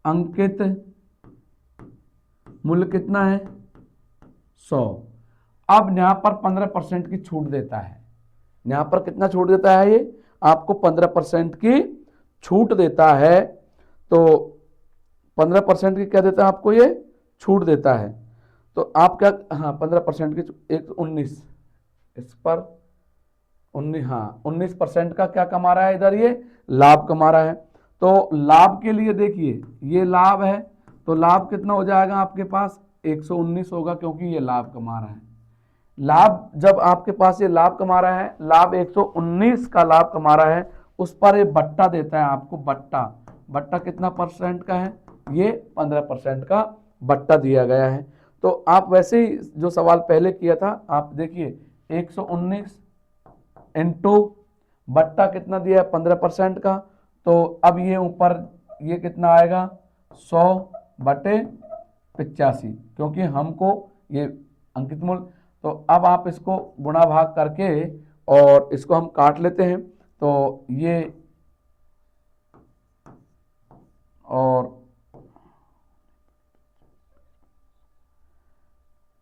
अंकित मूल्य कितना है 100। अब यहां पर 15% की छूट देता है, यहां पर कितना छूट देता है, ये आपको 15% की छूट देता है। तो 15% की क्या देता है आपको, ये छूट देता है। तो आप क्या, हाँ 15% की 19, इस पर 19, हाँ 19% का क्या कमा रहा है इधर, ये लाभ कमा रहा है। तो लाभ के लिए देखिए ये लाभ है, तो लाभ कितना हो जाएगा आपके पास 119 होगा, क्योंकि ये लाभ कमा रहा है। लाभ जब आपके पास ये लाभ कमा रहा है, लाभ 119 का लाभ कमा रहा है, उस पर ये बट्टा देता है आपको, बट्टा कितना परसेंट का है, ये 15% का बट्टा दिया गया है। तो आप वैसे ही जो सवाल पहले किया था, आप देखिए 119 इंटू बट्टा कितना दिया है 15% का, तो अब ये ऊपर ये कितना आएगा 100 बटे 85, क्योंकि हमको ये अंकित मूल्य। तो अब आप इसको गुणा भाग करके और इसको हम काट लेते हैं, तो ये और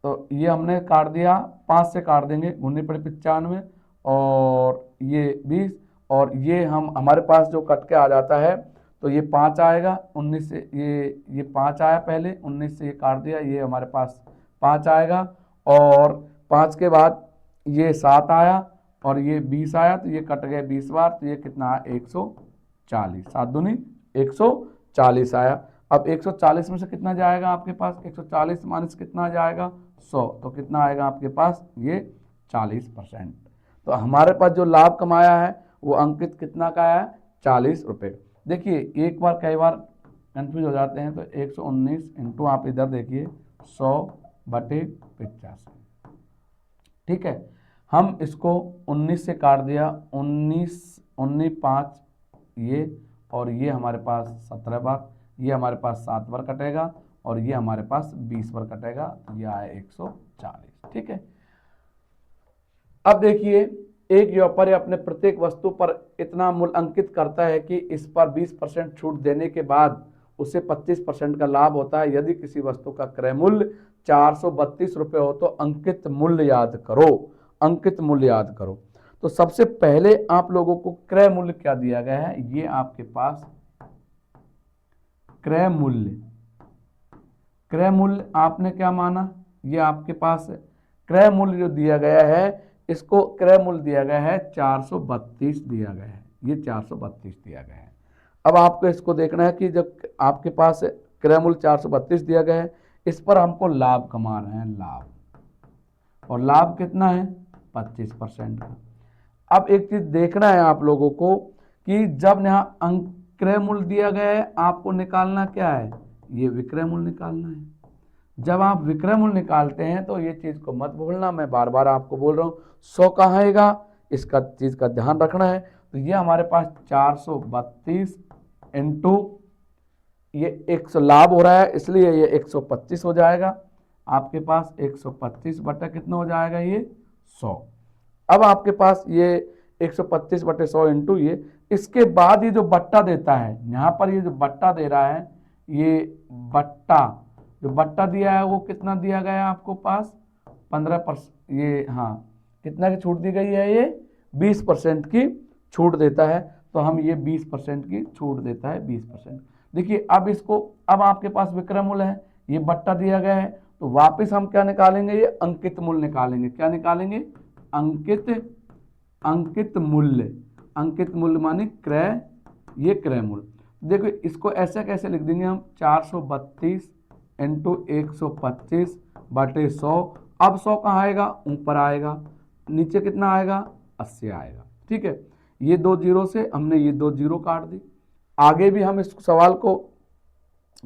तो ये हमने काट दिया, 5 से काट देंगे, 19 पड़े 95, और ये 20, और ये हम हमारे पास जो कट के आ जाता है, तो ये 5 आएगा, 19 से ये 5 आया पहले, 19 से ये काट दिया, ये हमारे पास 5 आएगा, और 5 के बाद ये 7 आया, और ये 20 आया तो ये कट गए 20 बार, तो ये कितना है 140, 7 दूनी 140 आया। अब 140 में से कितना जाएगा आपके पास, 140 माइनस कितना जाएगा 100, तो कितना आएगा आपके पास ये 40%। तो हमारे पास जो लाभ कमाया है वो अंकित कितना का है 40 रुपये। देखिए एक बार कई बार कंफ्यूज हो जाते हैं, तो 119 इंटू आप इधर देखिए 100/85, ठीक है। हम इसको 19 से काट दिया, 19 5 ये, और ये हमारे पास 17 बार, ये हमारे पास 7 बार कटेगा, और ये हमारे पास 20 बार कटेगा, तो ये आया 140, ठीक है। अब देखिए एक व्यापारी अपने प्रत्येक वस्तु पर इतना मूल्य अंकित करता है कि इस पर 20% छूट देने के बाद उसे 25% का लाभ होता है। यदि किसी वस्तु का क्रय मूल्य 432 रुपये हो तो अंकित मूल्य याद करो, अंकित मूल्य याद करो। तो सबसे पहले आप लोगों को क्रय मूल्य क्या दिया गया है, ये आपके पास क्रय मूल्य, क्रय मूल्य आपने क्या माना, ये आपके पास क्रय मूल्य जो दिया गया है, इसको क्रय मूल्य दिया गया है 432 दिया गया है, ये 432 दिया गया है। अब आपको इसको देखना है कि जब आपके पास क्रय मूल्य 432 दिया गया है, इस पर हमको लाभ कमा रहे हैं, लाभ, और लाभ कितना है 25% का। अब एक चीज देखना है आप लोगों को कि जब यहाँ क्रय मूल्य दिया गया है, आपको निकालना क्या है, ये विक्रय मूल्य निकालना है। जब आप विक्रय मूल्य निकालते हैं तो ये चीज को मत भूलना, मैं बार बार आपको बोल रहा हूँ 100 कहाँ आएगा, इसका चीज का ध्यान रखना है। तो ये हमारे पास 432 इंटू ये 100 लाभ हो रहा है, इसलिए ये 125 हो जाएगा आपके पास, 125 बटा कितना हो जाएगा ये 100। अब आपके पास ये 125/100 इंटू ये, इसके बाद ये जो बट्टा देता है, यहाँ पर ये जो बट्टा दे रहा है, ये बट्टा जो बट्टा दिया है वो कितना दिया गया है आपको पास 15%, ये हाँ कितना की छूट दी गई है, ये 20% की छूट देता है। तो हम ये 20% की छूट देता है, 20%। देखिए अब इसको, अब आपके पास विक्रय मूल्य है, ये बट्टा दिया गया है, तो वापस हम क्या निकालेंगे, ये अंकित मूल्य निकालेंगे। क्या निकालेंगे, अंकित मूल्य, अंकित मूल्य माने क्रय, ये क्रय मूल्य। देखो इसको ऐसे कैसे लिख देंगे हम, 432 इंटू 125/100। अब 100 कहाँ आएगा, ऊपर आएगा, नीचे कितना आएगा 80 आएगा, ठीक है। ये 2 जीरो से हमने ये 2 जीरो काट दी। आगे भी हम इस सवाल को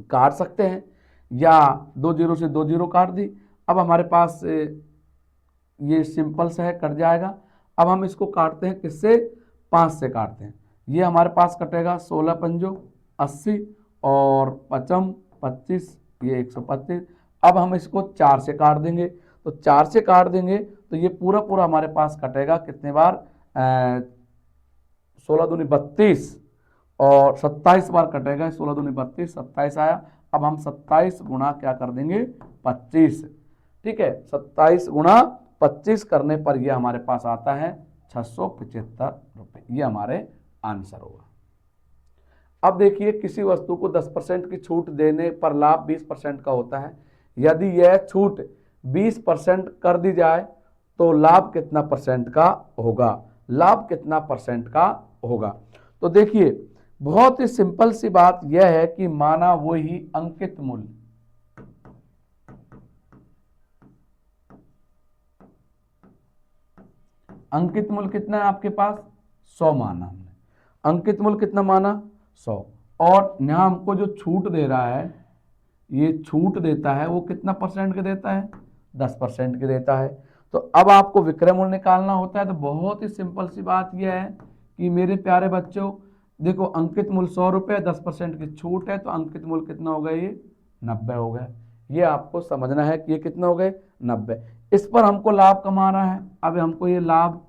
काट सकते हैं, या 2 जीरो से 2 जीरो काट दी। अब हमारे पास ये सिंपल से है, कट जाएगा। अब हम इसको काटते हैं किससे, 5 से काटते हैं। ये हमारे पास कटेगा 16 पंजो 80 और 5 25, ये 125। अब हम इसको 4 से काट देंगे, तो 4 से काट देंगे तो ये पूरा पूरा हमारे पास कटेगा कितने बार, 16 दूनी 32 और 27 बार कटेगा, 16 दूनी 32, 27 आया। अब हम 27 गुणा क्या कर देंगे 25, ठीक है। 27 गुणा 25 करने पर यह हमारे पास आता है 675 रुपये, ये हमारे आंसर होगा। अब देखिए किसी वस्तु को 10% की छूट देने पर लाभ 20% का होता है। यदि यह छूट 20% कर दी जाए तो लाभ कितना परसेंट का होगा, लाभ कितना परसेंट का होगा। तो देखिए बहुत ही सिंपल सी बात यह है कि माना वो ही अंकित मूल्य, अंकित मूल्य कितना है आपके पास 100 माना हमने, अंकित मूल्य कितना माना 100, और यहाँ हमको जो छूट दे रहा है, ये छूट देता है वो कितना परसेंट का देता है 10% के देता है। तो अब आपको विक्रय मूल्य निकालना होता है। तो बहुत ही सिंपल सी बात यह है कि मेरे प्यारे बच्चों देखो अंकित मूल्य 100 रुपये, 10% की छूट है, तो अंकित मूल्य कितना हो गया, ये 90 हो गया। ये आपको समझना है कि ये कितना हो गए 90। इस पर हमको लाभ कमा रहा है। अब हमको ये लाभ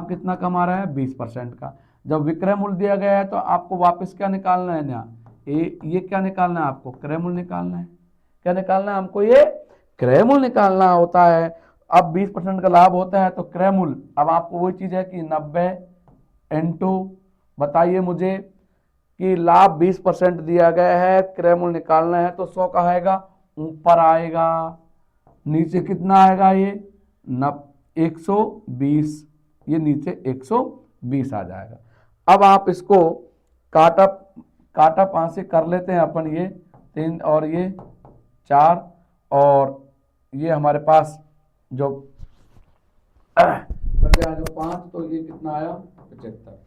कितना कमा रहा है 20% का। जब विक्रय मूल्य दिया गया है तो आपको वापस क्या निकालना है ना, ये क्या निकालना है आपको, क्रय मूल्य निकालना है। क्या निकालना है हमको, ये क्रय मूल्य निकालना होता है। अब 20% का लाभ होता है तो क्रय मूल्य, अब आपको वही चीज है कि 90 इंटू, बताइए मुझे कि लाभ 20% दिया गया है, क्रय मूल्य निकालना है, तो 100 का आएगा ऊपर आएगा, नीचे कितना आएगा ये 120 ये नीचे 120 आ जाएगा। अब आप इसको काटा काटा 5 से कर लेते हैं अपन, ये 3 और ये 4 और ये हमारे पास जो बच जाएगा 5, तो ये कितना आया 75।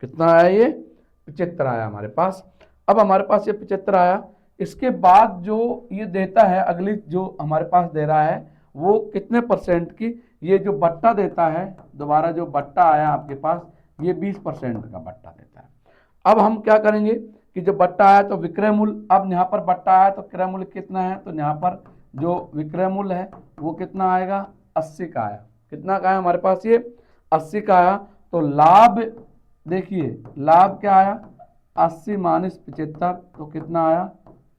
कितना आया ये 75 आया हमारे पास। अब हमारे पास ये 75 आया, इसके बाद जो ये देता है अगली जो हमारे पास दे रहा है वो कितने परसेंट की, ये जो बट्टा देता है, दोबारा जो बट्टा आया आपके पास ये 20% का बट्टा देता है। अब हम क्या करेंगे कि जो बट्टा आया तो विक्रय मूल्य, अब यहाँ पर बट्टा आया तो क्रय मूल्य कितना है, तो यहाँ पर जो विक्रय मूल्य है वो कितना आएगा 80 का आया। कितना का आया हमारे पास ये 80 का आया। तो लाभ देखिए, लाभ क्या आया 80 माइनस 75, तो कितना आया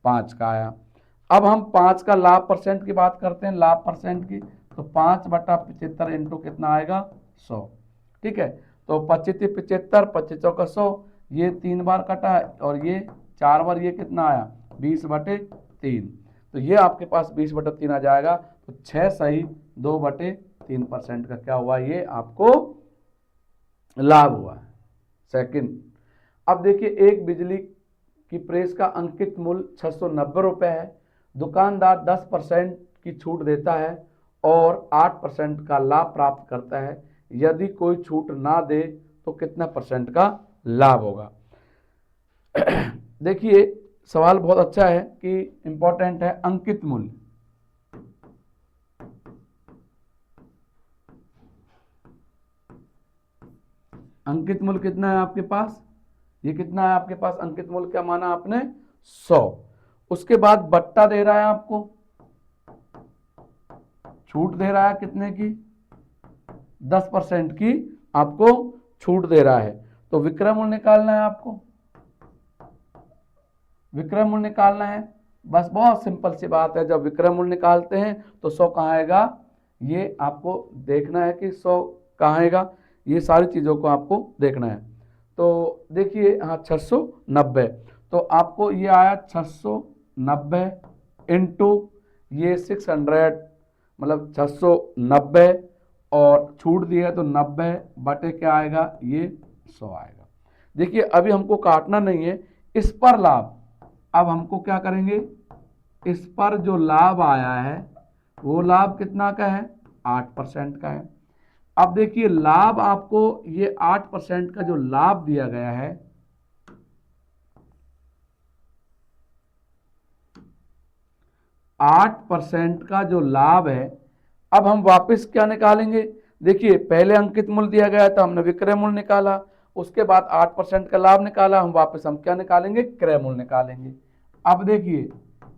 5 का आया। अब हम 5 का लाभ परसेंट की बात करते हैं, लाभ परसेंट की, तो 5/75 इंटू कितना आएगा 100। ठीक है, तो 25 75 25 का 100, ये 3 बार कटा और ये 4 बार, ये कितना आया 20/3, तो ये आपके पास 20/3 आ जाएगा। तो 6 सही 2/3% का क्या हुआ, ये आपको लाभ हुआ है। सेकंड, अब देखिए एक बिजली की प्रेस का अंकित मूल्य 690 रुपये है, दुकानदार 10% की छूट देता है और 8% का लाभ प्राप्त करता है। यदि कोई छूट ना दे तो कितना परसेंट का लाभ होगा। देखिए सवाल बहुत अच्छा है कि इंपॉर्टेंट है। अंकित मूल्य, अंकित मूल्य कितना है आपके पास, ये कितना है आपके पास अंकित मूल्य, क्या माना आपने 100। उसके बाद बट्टा दे रहा है आपको, छूट दे रहा है कितने की 10% की आपको छूट दे रहा है। तो विक्रय मूल्य निकालना है आपको, विक्रय मूल्य निकालना है। बस बहुत सिंपल सी बात है, जब विक्रय मूल्य निकालते हैं तो 100 कहाँ आएगा, ये आपको देखना है कि 100 कहाँ आएगा, ये सारी चीज़ों को आपको देखना है। तो देखिए हाँ 690, तो आपको ये आया 690 इंटू ये 600, मतलब 690 और छूट दिया है तो 90 बटे क्या आएगा, ये 100 आएगा। देखिए अभी हमको काटना नहीं है, इस पर लाभ, अब हमको क्या करेंगे, इस पर जो लाभ आया है वो लाभ कितना का है 8% का है। अब देखिए लाभ आपको ये 8% का जो लाभ दिया गया है, 8% का जो लाभ है, अब हम वापस क्या निकालेंगे, देखिए पहले अंकित मूल्य दिया गया था, हमने विक्रय मूल्य निकाला, उसके बाद 8% का लाभ निकाला, हम वापस हम क्या निकालेंगे, क्रय मूल्य निकालेंगे। अब देखिए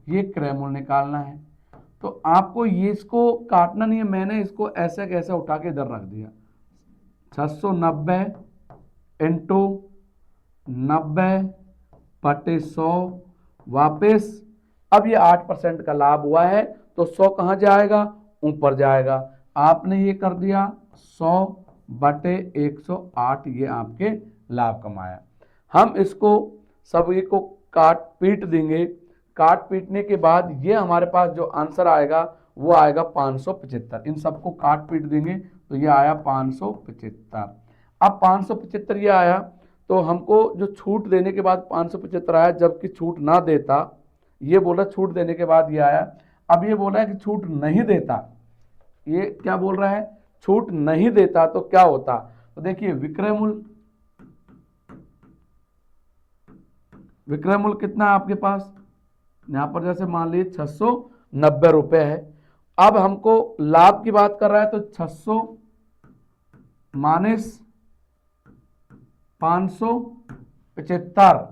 ये क्रय मूल्य निकालना है, तो आपको ये इसको काटना नहीं है, मैंने इसको ऐसे कैसे उठा के इधर रख दिया, 690 इंटू 90/100 वापिस। अब ये 8% का लाभ हुआ है तो 100 कहाँ जाएगा, ऊपर जाएगा। आपने ये कर दिया 100/108, ये आपके लाभ कमाया। हम इसको सभी को काट पीट देंगे, काट पीटने के बाद ये हमारे पास जो आंसर आएगा वो आएगा 575। इन सबको काट पीट देंगे तो ये आया 575। अब 575 ये आया, तो हमको जो छूट देने के बाद 575 आया, जबकि छूट ना देता, ये बोला छूट देने के बाद ये आया। अब ये बोला है कि छूट नहीं देता, ये क्या बोल रहा है, छूट नहीं देता तो क्या होता, तो देखिए विक्रय मूल्य, विक्रय मूल्य कितना है आपके पास, यहां पर जैसे मान लीजिए 690 रुपए है। अब हमको लाभ की बात कर रहा है तो 600 माइनस 575,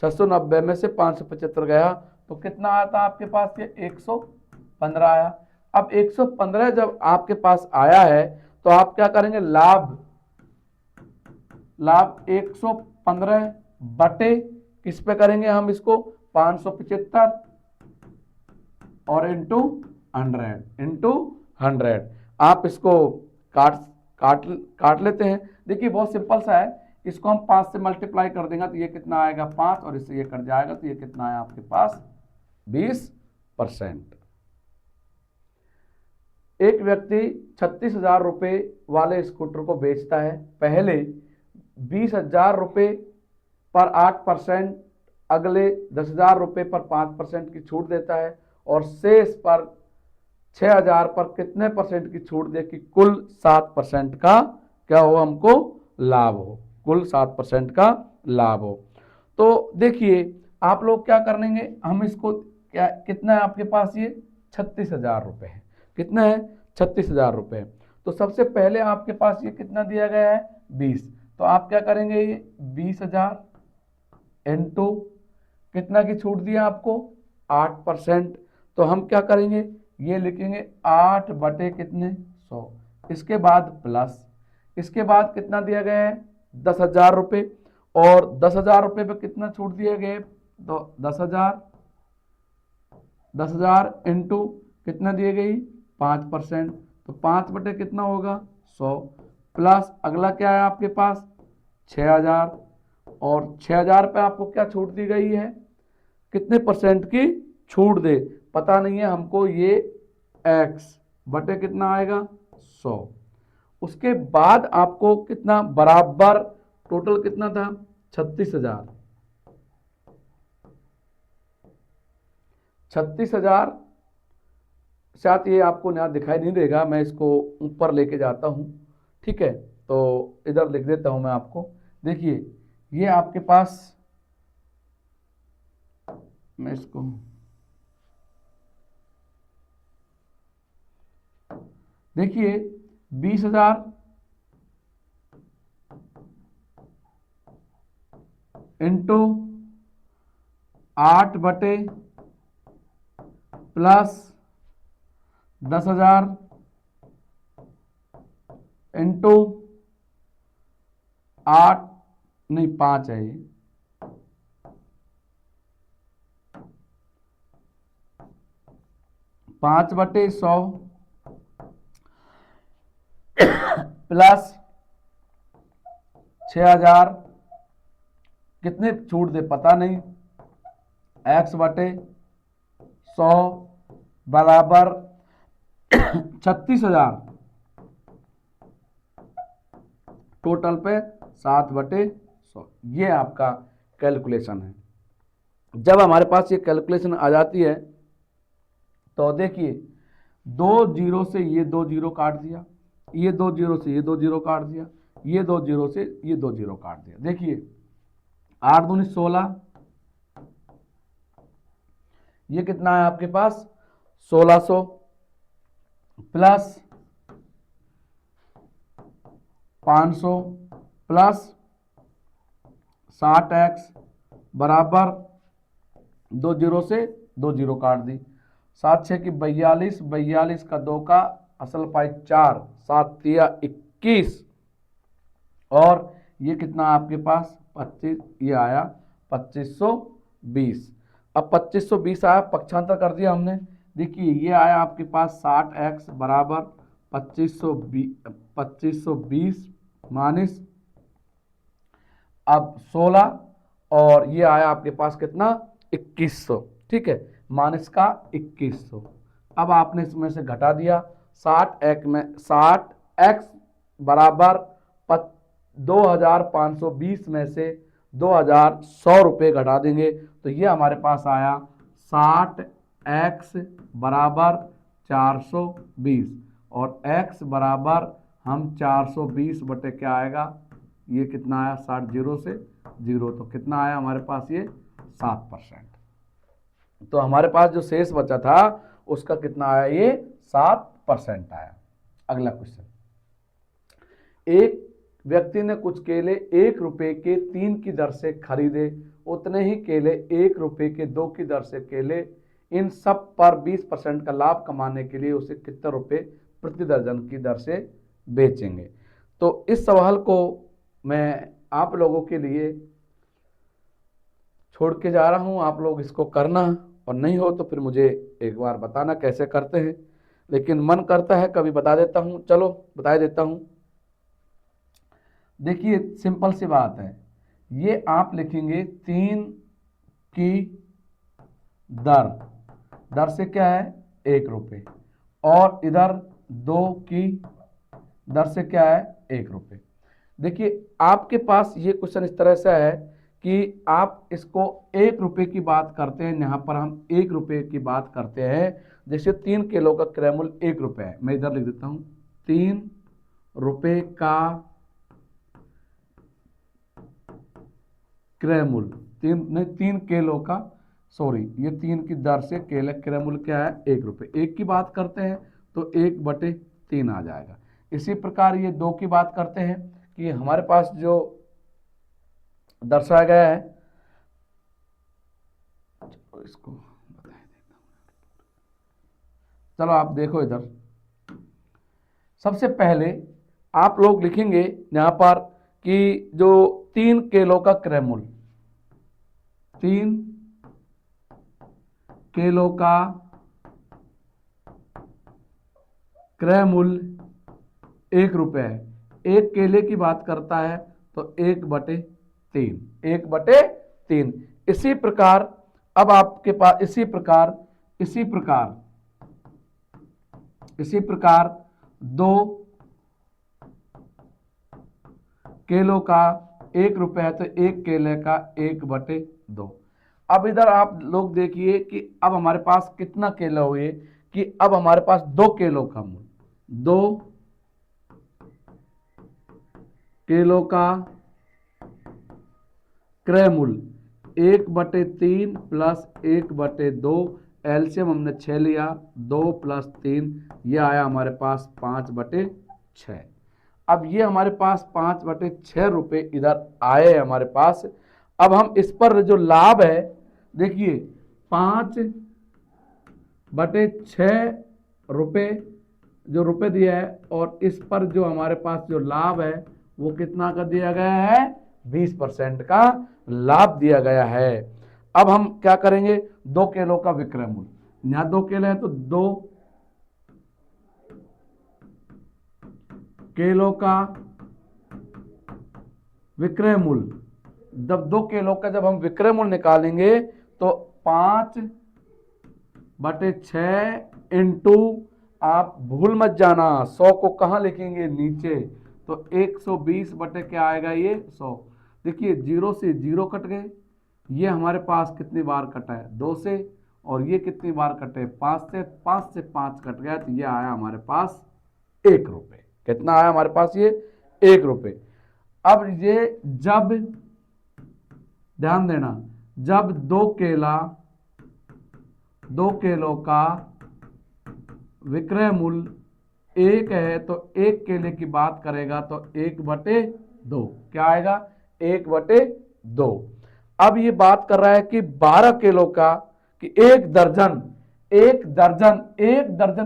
690 में से 575 गया तो कितना आता आपके पास, ये 115 आया। अब 115 जब आपके पास आया है तो आप क्या करेंगे, लाभ 115 बटे किस पे करेंगे हम इसको, 575 और इंटू 100 आप इसको काट काट काट लेते हैं। देखिए बहुत सिंपल सा है, इसको हम 5 से मल्टीप्लाई कर देंगे तो ये कितना आएगा 5, और इससे ये कट जाएगा तो ये कितना आया आपके पास 20%। एक व्यक्ति 36,000 रुपये वाले स्कूटर को बेचता है। पहले 20,000 रुपये पर 8%, अगले 10,000 रुपये पर 5% की छूट देता है, और शेष पर 6,000 पर कितने परसेंट की छूट दे कि कुल 7% का क्या हो, हमको लाभ हो, कुल 7% का लाभ हो। तो देखिए आप लोग क्या करेंगे, हम इसको क्या कितना है आपके पास, ये 36,000 रुपये है। कितना है 36,000 रुपये। तो सबसे पहले आपके पास ये कितना दिया गया है 20, तो आप क्या करेंगे, ये 20,000 इंटू कितना की छूट दिया आपको 8%, तो हम क्या करेंगे, ये लिखेंगे 8 बटे कितने 100, इसके बाद प्लस, इसके बाद कितना दिया गया है 10,000 रुपये, और 10,000 रुपये पे कितना छूट दिए गए, तो 10,000 इंटू कितना दिए गई 5%, तो 5 बटे कितना होगा 100, प्लस अगला क्या है आपके पास 6,000, और 6,000 पे आपको क्या छूट दी गई है, कितने परसेंट की छूट दे पता नहीं है हमको, ये x बटे कितना आएगा 100। उसके बाद आपको कितना बराबर टोटल कितना था 36,000, 36,000, शायद ये आपको यहाँ दिखाई नहीं देगा, मैं इसको ऊपर लेके जाता हूँ, ठीक है, तो इधर लिख देता हूँ मैं आपको। देखिए ये आपके पास, मैं इसको देखिए 20,000 इंटू 8 बटे प्लस 10,000 इंटू 8 नहीं 5 है, ये 5 बटे 100 प्लस 6,000 कितने छूट दे पता नहीं, x बटे 100 बराबर 36,000, टोटल पे 7 बटे 100। ये आपका कैलकुलेशन है। जब हमारे पास ये कैलकुलेशन आ जाती है तो देखिए 2 जीरो से ये 2 जीरो काट दिया, ये 2 जीरो से ये 2 जीरो काट दिया, ये 2 जीरो से ये 2 जीरो काट दिया। देखिए 8 दूनी 16, ये कितना है आपके पास 1600 प्लस 500 प्लस 60x बराबर 2 जीरो से 2 जीरो काट दी, 7 6 की 42, 42 का 2 का असल पाई 4, 7 तिया 21, और ये कितना आपके पास 25, ये आया 2520। अब 2520 आया, पक्षांतर कर दिया हमने। देखिए ये आया आपके पास 60x बराबर 2520 माइनस अब 16, और ये आया आपके पास कितना 2100, ठीक है, माइनस का 2100। अब आपने इसमें से घटा दिया 60x में 60x बराबर 2,520 में से 2,100 रुपये घटा देंगे तो ये हमारे पास आया 60x बराबर 420, और x बराबर हम 420 बटे क्या आएगा, ये कितना आया 60 जीरो से जीरो, तो कितना आया हमारे पास ये 7%। तो हमारे पास जो शेष बचा था उसका कितना आया, ये 7% आया। अगला क्वेश्चन, एक व्यक्ति ने कुछ केले 1 रुपए के 3 की दर से खरीदे, उतने ही केले 1 रुपए के 2 की दर से केले, इन सब पर 20% का लाभ कमाने के लिए उसे कितने रुपए प्रति दर्जन की दर से बेचेंगे। तो इस सवाल को मैं आप लोगों के लिए छोड़ के जा रहा हूं, आप लोग इसको करना, और नहीं हो तो फिर मुझे एक बार बताना कैसे करते हैं, लेकिन मन करता है कभी बता देता हूं, चलो बता देता हूं। देखिए सिंपल सी बात है, ये आप लिखेंगे 3 की दर, दर से क्या है 1 रुपये, और इधर 2 की दर से क्या है 1 रुपये। देखिए आपके पास ये क्वेश्चन इस तरह से है कि आप इसको 1 रुपये की बात करते हैं, यहाँ पर हम 1 रुपये की बात करते हैं। जैसे 3 किलो का क्रय मूल्य 1 रुपये है, मैं इधर लिख देता हूँ 3 रुपये का क्रय मूल्य, 3 किलो का, सॉरी ये 3 की दर से केले क्रय मूल्य क्या है 1 रुपये। 1 की बात करते हैं तो 1/3 आ जाएगा। इसी प्रकार ये 2 की बात करते हैं कि हमारे पास जो दर्शाया गया है, इसको बताया देता हूं, चलो आप देखो इधर। सबसे पहले आप लोग लिखेंगे यहां पर कि जो 3 किलो का क्रय मूल्य, 3 किलो का क्रय मूल्य 1 रुपये है, 1 केले की बात करता है तो 1/3, 1/3। इसी प्रकार अब आपके पास इसी प्रकार 2 किलो का 1 रुपये है तो 1 केले का 1/2। अब इधर आप लोग देखिए कि अब हमारे पास कितना केला हुए, कि अब हमारे पास 2 किलो का मूल्य, 2 किलो का क्रय मूल्य 1/3 प्लस 1/2, एलसीएम हमने 6 लिया, 2 + 3 ये आया हमारे पास 5/6। अब ये हमारे पास 5/6 रुपये इधर आए हमारे पास। अब हम इस पर जो लाभ है, देखिए 5/6 रुपये जो रुपये दिया है, और इस पर जो हमारे पास जो लाभ है वो कितना का दिया गया है 20% का लाभ दिया गया है। अब हम क्या करेंगे, 2 किलो का विक्रय मूल्य, यहां 2 किलो है तो 2 किलो का विक्रय मूल्य, जब 2 किलो का जब हम विक्रय मूल्य निकालेंगे तो 5/6 इंटू, आप भूल मत जाना 100 को कहां लिखेंगे नीचे, तो 120 बटे क्या आएगा ये 100। देखिए 0 से 0 कट गए, ये हमारे पास कितनी बार कटा है 2 से, और ये कितनी बार कटे 5 से, 5 से 5 कट गया तो ये आया हमारे पास 1 रुपये। कितना आया हमारे पास ये 1 रुपये। अब ये जब ध्यान देना, जब 2 किलो का विक्रय मूल्य 1 है तो 1 केले की बात करेगा तो 1/2 क्या आएगा 1/2। अब ये बात कर रहा है कि 12 किलो का, कि एक दर्जन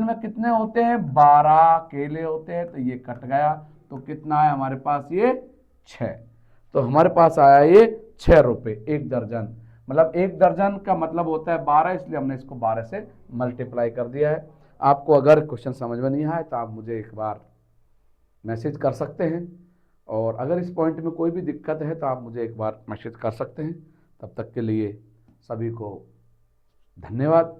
में कितने होते हैं 12 केले होते हैं, तो ये कट गया तो कितना है हमारे पास ये 6, तो हमारे पास आया ये 6 रुपये 1 दर्जन। मतलब 1 दर्जन का मतलब होता है 12, इसलिए हमने इसको 12 से मल्टीप्लाई कर दिया है। आपको अगर क्वेश्चन समझ में नहीं आए तो आप मुझे एक बार मैसेज कर सकते हैं, और अगर इस पॉइंट में कोई भी दिक्कत है तो आप मुझे एक बार मैसेज कर सकते हैं। तब तक के लिए सभी को धन्यवाद।